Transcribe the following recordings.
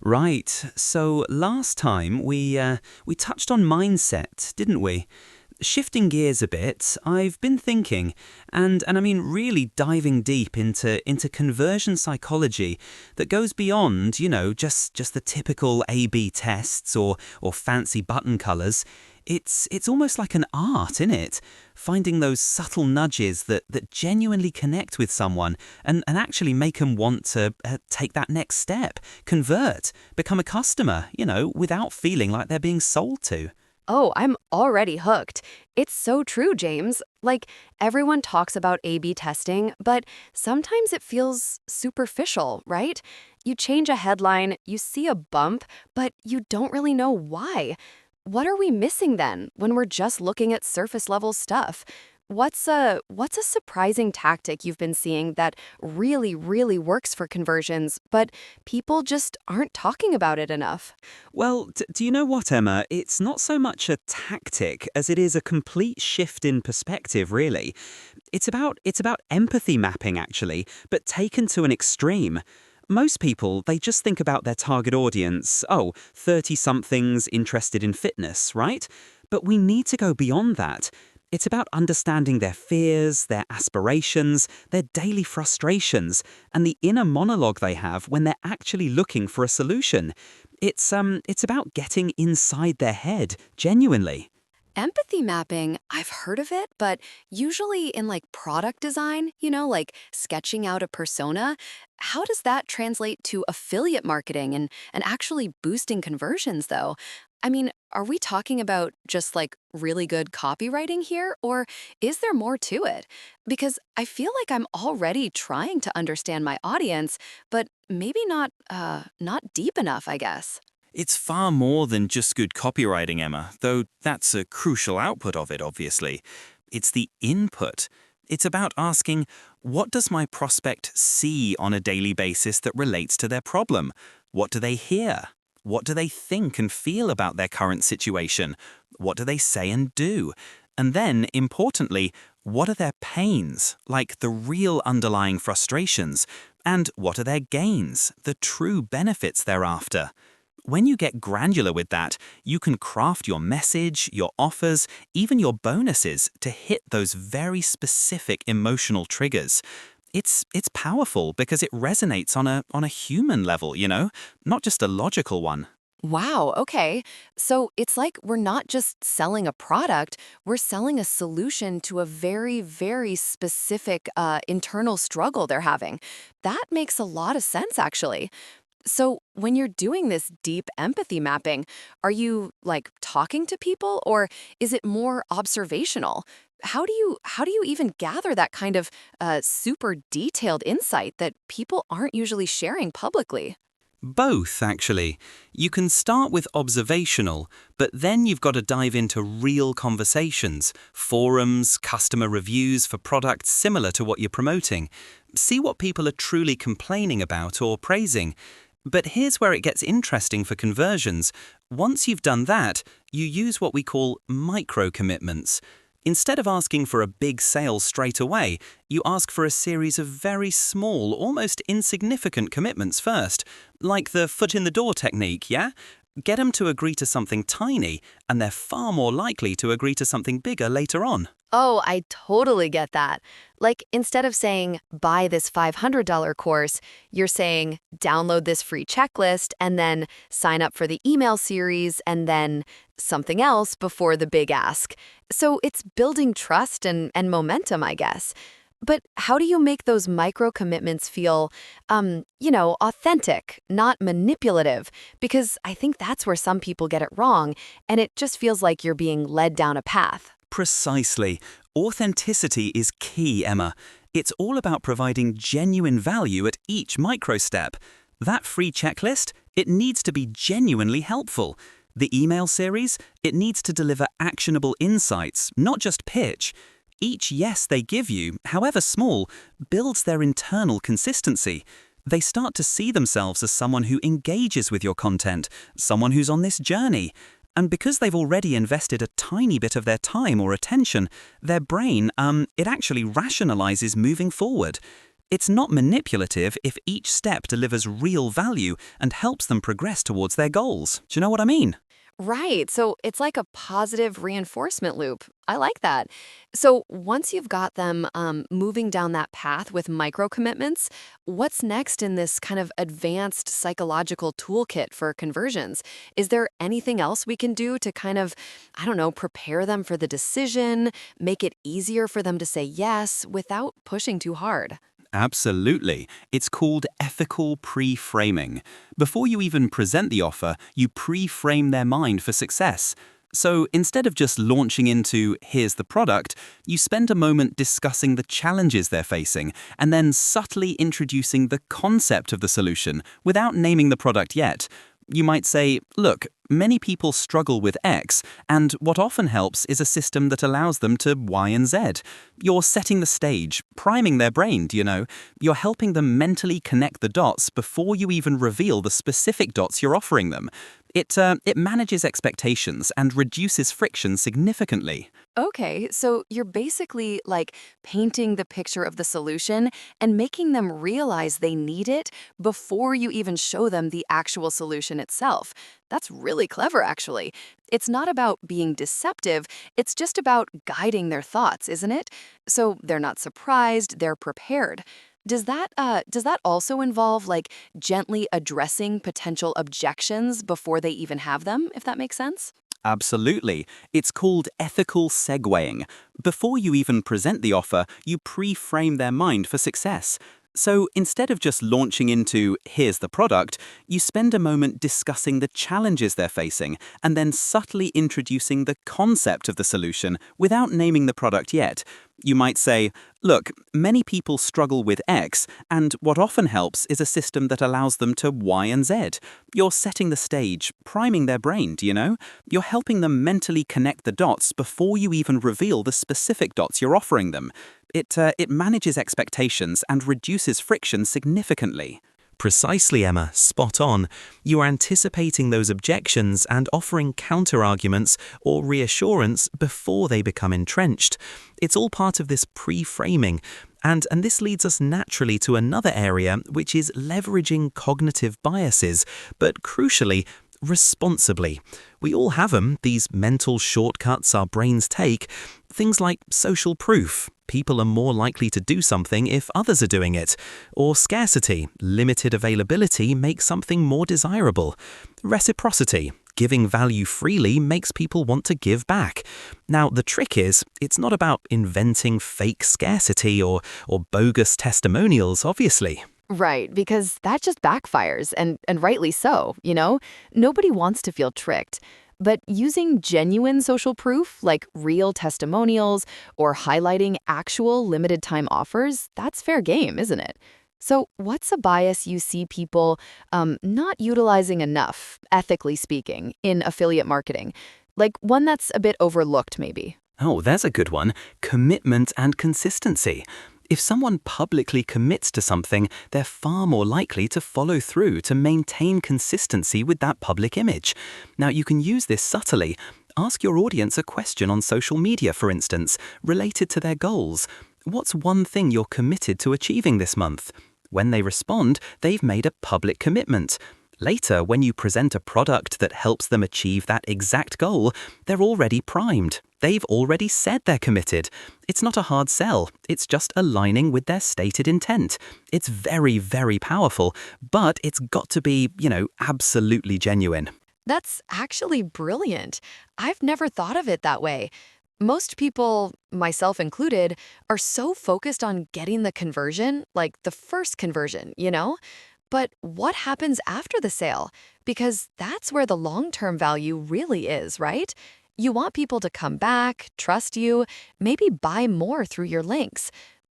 Right. So last time we touched on mindset, didn't we? Shifting gears a bit, I've been thinking, and I mean really diving deep into conversion psychology that goes beyond, just the typical A/B tests or fancy button colors. It's almost like an art, isn't it? Finding those subtle nudges that genuinely connect with someone and actually make them want to take that next step, convert, become a customer, without feeling like they're being sold to. Oh, I'm already hooked. It's so true, James. Like, everyone talks about A/B testing, but sometimes it feels superficial, right? You change a headline, you see a bump, but you don't really know why. What are we missing then when we're just looking at surface level stuff? What's a surprising tactic you've been seeing that really works for conversions, but people just aren't talking about it enough? Well, do you know what, Emma? It's not so much a tactic as it is a complete shift in perspective, really. It's about empathy mapping actually, but taken to an extreme. Most people, they just think about their target audience, 30-somethings interested in fitness, right? But we need to go beyond that. It's about understanding their fears, their aspirations, their daily frustrations, and the inner monologue they have when they're actually looking for a solution. It's about getting inside their head, genuinely. Empathy mapping, I've heard of it, but usually in like product design, like sketching out a persona. How does that translate to affiliate marketing and actually boosting conversions though? I mean, are we talking about just like really good copywriting here, or is there more to it? Because I feel like I'm already trying to understand my audience, but maybe not deep enough, I guess. It's far more than just good copywriting, Emma, though that's a crucial output of it, obviously. It's the input. It's about asking, what does my prospect see on a daily basis that relates to their problem? What do they hear? What do they think and feel about their current situation? What do they say and do? And then, importantly, what are their pains, like the real underlying frustrations? And what are their gains, the true benefits they're after? When you get granular with that, you can craft your message, your offers, even your bonuses to hit those very specific emotional triggers. It's powerful because it resonates on a human level, not just a logical one. Wow, okay. So it's like we're not just selling a product, we're selling a solution to a very specific internal struggle they're having. That makes a lot of sense, actually. So, when you're doing this deep empathy mapping, are you like talking to people or is it more observational? How do you even gather that kind of super detailed insight that people aren't usually sharing publicly? Both, actually. You can start with observational, but then you've got to dive into real conversations, forums, customer reviews for products similar to what you're promoting. See what people are truly complaining about or praising. But here's where it gets interesting for conversions. Once you've done that, you use what we call micro-commitments. Instead of asking for a big sale straight away, you ask for a series of very small, almost insignificant commitments first, like the foot in the door technique, yeah? Get them to agree to something tiny, and they're far more likely to agree to something bigger later on. Oh, I totally get that. Like, instead of saying, buy this $500 course, you're saying, download this free checklist and then sign up for the email series and then something else before the big ask. So it's building trust and momentum, I guess. But how do you make those micro commitments feel, authentic, not manipulative? Because I think that's where some people get it wrong, and it just feels like you're being led down a path. Precisely. Authenticity is key, Emma. It's all about providing genuine value at each micro step. That free checklist, it needs to be genuinely helpful. The email series, it needs to deliver actionable insights, not just pitch. Each yes they give you, however small, builds their internal consistency. They start to see themselves as someone who engages with your content, someone who's on this journey. And because they've already invested a tiny bit of their time or attention, their brain, it actually rationalizes moving forward. It's not manipulative if each step delivers real value and helps them progress towards their goals. Do you know what I mean? Right. So it's like a positive reinforcement loop. I like that. So once you've got them moving down that path with micro commitments, what's next in this kind of advanced psychological toolkit for conversions? Is there anything else we can do to kind of, I don't know, prepare them for the decision, make it easier for them to say yes without pushing too hard? Absolutely. It's called ethical pre-framing. Before you even present the offer, you pre-frame their mind for success. So instead of just launching into, here's the product, you spend a moment discussing the challenges they're facing and then subtly introducing the concept of the solution without naming the product yet. You might say, look, many people struggle with X, and what often helps is a system that allows them to Y and Z. You're setting the stage, priming their brain, You're helping them mentally connect the dots before you even reveal the specific dots you're offering them. It manages expectations and reduces friction significantly. Okay, so you're basically like painting the picture of the solution and making them realize they need it before you even show them the actual solution itself. That's really clever, actually. It's not about being deceptive, it's just about guiding their thoughts, isn't it? So they're not surprised, they're prepared. Does that also involve like gently addressing potential objections before they even have them, if that makes sense? Absolutely. It's called ethical segueing. Before you even present the offer, you pre-frame their mind for success. So instead of just launching into, here's the product, you spend a moment discussing the challenges they're facing and then subtly introducing the concept of the solution without naming the product yet. You might say, look, many people struggle with X, and what often helps is a system that allows them to Y and Z. You're setting the stage, priming their brain, You're helping them mentally connect the dots before you even reveal the specific dots you're offering them. It manages expectations and reduces friction significantly. Precisely, Emma, spot on. You are anticipating those objections and offering counter-arguments or reassurance before they become entrenched. It's all part of this pre-framing. And this leads us naturally to another area, which is leveraging cognitive biases, but crucially, responsibly. We all have them, these mental shortcuts our brains take. Things like social proof. People are more likely to do something if others are doing it. Or scarcity, limited availability makes something more desirable. Reciprocity, giving value freely makes people want to give back. Now, the trick is, it's not about inventing fake scarcity or bogus testimonials, obviously. Right, because that just backfires, and rightly so, Nobody wants to feel tricked. But using genuine social proof, like real testimonials or highlighting actual limited time offers, that's fair game, isn't it? So what's a bias you see people not utilizing enough, ethically speaking, in affiliate marketing? Like one that's a bit overlooked, maybe. Oh, there's a good one. Commitment and consistency. If someone publicly commits to something, they're far more likely to follow through to maintain consistency with that public image. Now, you can use this subtly. Ask your audience a question on social media, for instance, related to their goals. What's one thing you're committed to achieving this month? When they respond, they've made a public commitment. Later, when you present a product that helps them achieve that exact goal, they're already primed. They've already said they're committed. It's not a hard sell. It's just aligning with their stated intent. It's very, very powerful, but it's got to be, absolutely genuine. That's actually brilliant. I've never thought of it that way. Most people, myself included, are so focused on getting the conversion, like the first conversion. But what happens after the sale? Because that's where the long-term value really is, right? You want people to come back, trust you, maybe buy more through your links.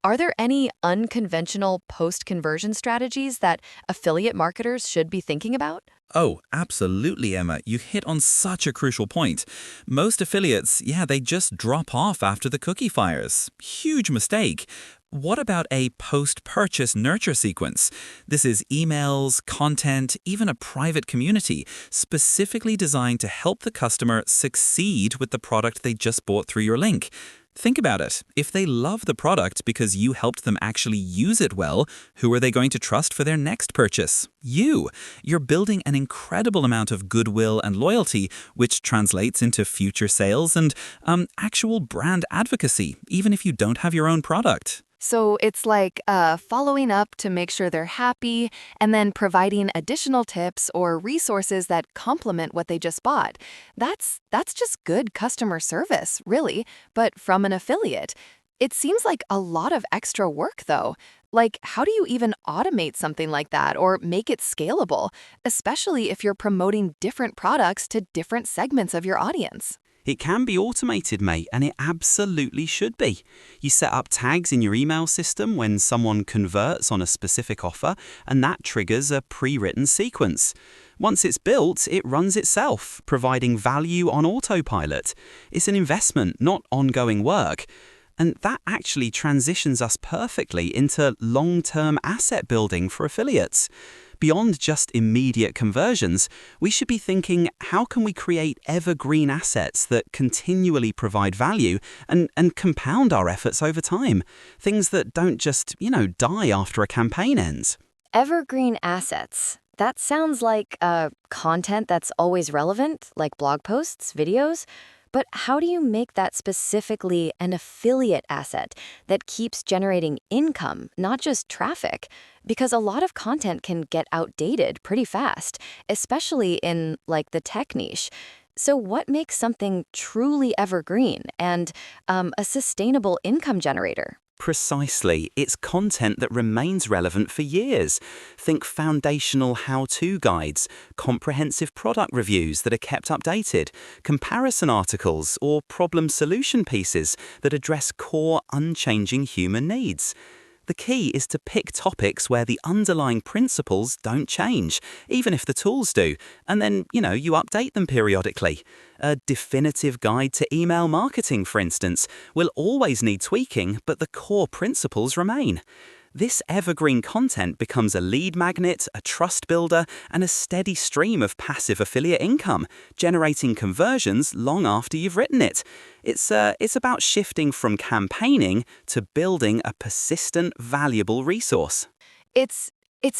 Are there any unconventional post-conversion strategies that affiliate marketers should be thinking about? Oh, absolutely, Emma. You hit on such a crucial point. Most affiliates, they just drop off after the cookie fires. Huge mistake. What about a post-purchase nurture sequence? This is emails, content, even a private community, specifically designed to help the customer succeed with the product they just bought through your link. Think about it. If they love the product because you helped them actually use it well, who are they going to trust for their next purchase? You. You're building an incredible amount of goodwill and loyalty, which translates into future sales and actual brand advocacy, even if you don't have your own product. So it's like following up to make sure they're happy and then providing additional tips or resources that complement what they just bought. That's just good customer service, really, but from an affiliate. It seems like a lot of extra work, though. Like, how do you even automate something like that or make it scalable, especially if you're promoting different products to different segments of your audience? It can be automated, mate, and it absolutely should be. You set up tags in your email system when someone converts on a specific offer, and that triggers a pre-written sequence. Once it's built, it runs itself, providing value on autopilot. It's an investment, not ongoing work. And that actually transitions us perfectly into long-term asset building for affiliates. Beyond just immediate conversions, we should be thinking, how can we create evergreen assets that continually provide value and compound our efforts over time? Things that don't just, die after a campaign ends. Evergreen assets. That sounds like content that's always relevant, like blog posts, videos. But how do you make that specifically an affiliate asset that keeps generating income, not just traffic? Because a lot of content can get outdated pretty fast, especially in like the tech niche. So what makes something truly evergreen and a sustainable income generator? Precisely. It's content that remains relevant for years. Think foundational how-to guides, comprehensive product reviews that are kept updated, comparison articles, or problem-solution pieces that address core unchanging human needs. The key is to pick topics where the underlying principles don't change, even if the tools do, and then, you update them periodically. A definitive guide to email marketing, for instance, will always need tweaking, but the core principles remain. This evergreen content becomes a lead magnet, a trust builder, and a steady stream of passive affiliate income, generating conversions long after you've written it. It's about shifting from campaigning to building a persistent, valuable resource. It's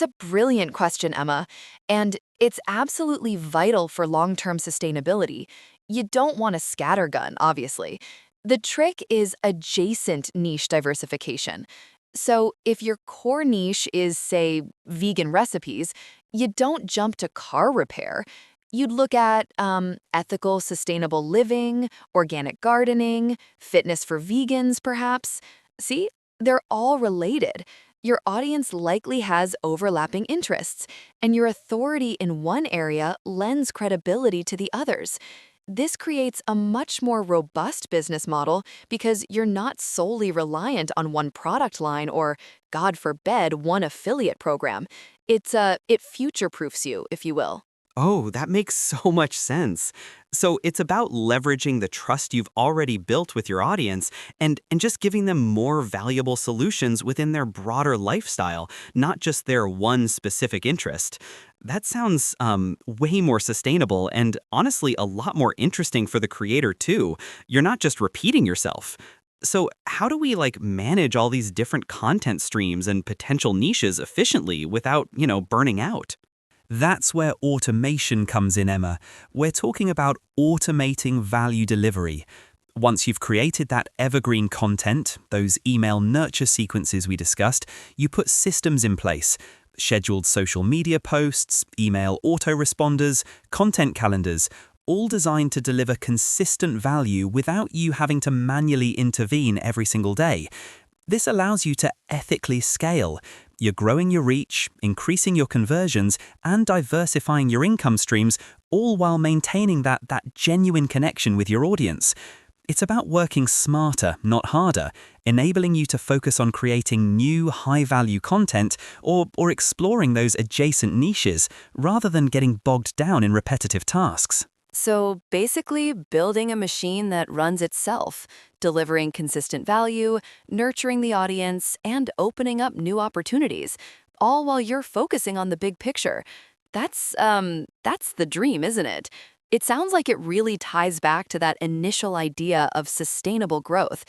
a brilliant question, Emma, and it's absolutely vital for long-term sustainability. You don't want a scattergun, obviously. The trick is adjacent niche diversification. So if your core niche is, say, vegan recipes, you don't jump to car repair. You'd look at ethical, sustainable living, organic gardening, fitness for vegans, perhaps. See, they're all related. Your audience likely has overlapping interests, and your authority in one area lends credibility to the others. This creates a much more robust business model because you're not solely reliant on one product line or, God forbid, one affiliate program. It future-proofs you, if you will. Oh, that makes so much sense. So it's about leveraging the trust you've already built with your audience and just giving them more valuable solutions within their broader lifestyle, not just their one specific interest. That sounds way more sustainable and honestly a lot more interesting for the creator too. You're not just repeating yourself. So how do we manage all these different content streams and potential niches efficiently without, burning out? That's where automation comes in, Emma. We're talking about automating value delivery. Once you've created that evergreen content, those email nurture sequences we discussed, you put systems in place. Scheduled social media posts, email autoresponders, content calendars, all designed to deliver consistent value without you having to manually intervene every single day. This allows you to ethically scale. You're growing your reach, increasing your conversions, and diversifying your income streams, all while maintaining that genuine connection with your audience. It's about working smarter, not harder, enabling you to focus on creating new high-value content or exploring those adjacent niches rather than getting bogged down in repetitive tasks. So basically, building a machine that runs itself, delivering consistent value, nurturing the audience, and opening up new opportunities, all while you're focusing on the big picture. That's the dream, isn't it? It sounds like it really ties back to that initial idea of sustainable growth,